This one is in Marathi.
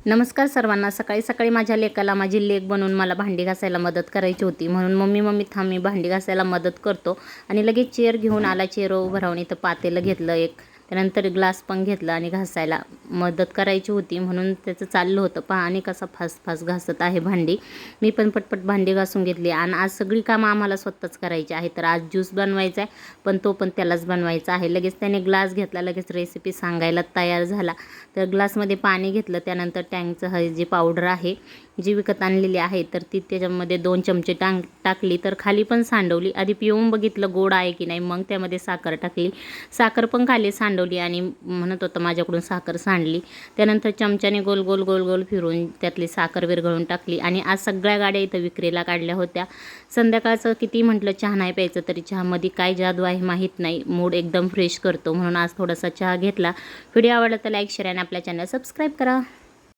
नमस्कार सर्वांना। सकाळी सकाळी माझ्या लेकाला माझी लेक बनवून मला भांडी घासायला मदत करायची होती, म्हणून मम्मी थांब मी भांडी घासायला मदत करतो आणि लगेच चेअर घेऊन आला। चेअरवर उभं राहून इथं पातेलं घेतलं एक, त्यानंतर ग्लास पण घेतला आणि घासायला मदत करायची होती म्हणून त्याचं चाललं होतं। पहा आणि कसा फास्ट घासत आहे भांडी। मी पण पटपट भांडी घासून घेतली आणि आज सगळी कामं आम्हाला स्वतःच करायची आहे। तर आज ज्यूस बनवायचा आहे, पण तो पण त्यालाच बनवायचा आहे। लगेच त्याने ग्लास घेतला, लगेच रेसिपी सांगायला तयार झाला। तर ग्लासमध्ये पाणी घेतलं, त्यानंतर टँकचं हळदी पावडर आहे जी विकत आणलेली आहे, तर ती त्याच्यामध्ये 2 चमचे टाकली, तर खाली पण सांडवली। आधी पिऊन बघितलं गोड आहे की नाही, मग त्यामध्ये साखर टाकली। साखर पण खाली सांडवली आणि म्हणत होतं माझ्याकडून साखर सांडली। त्यानंतर चमच्याने गोल गोल फिरून त्यातली साखर विरघळून टाकली आणि आज सगळ्या गाड्या इथं विक्रीला काढल्या होत्या। संध्याकाळचं किती म्हटलं चहा नाही प्यायचं, तरी चहामध्ये काय जादू आहे माहीत नाही, मूड एकदम फ्रेश करतो, म्हणून आज थोडासा चहा घेतला। व्हिडिओ आवडला तर लाईक शेअर आणि आपल्या चॅनल सबस्क्राईब करा।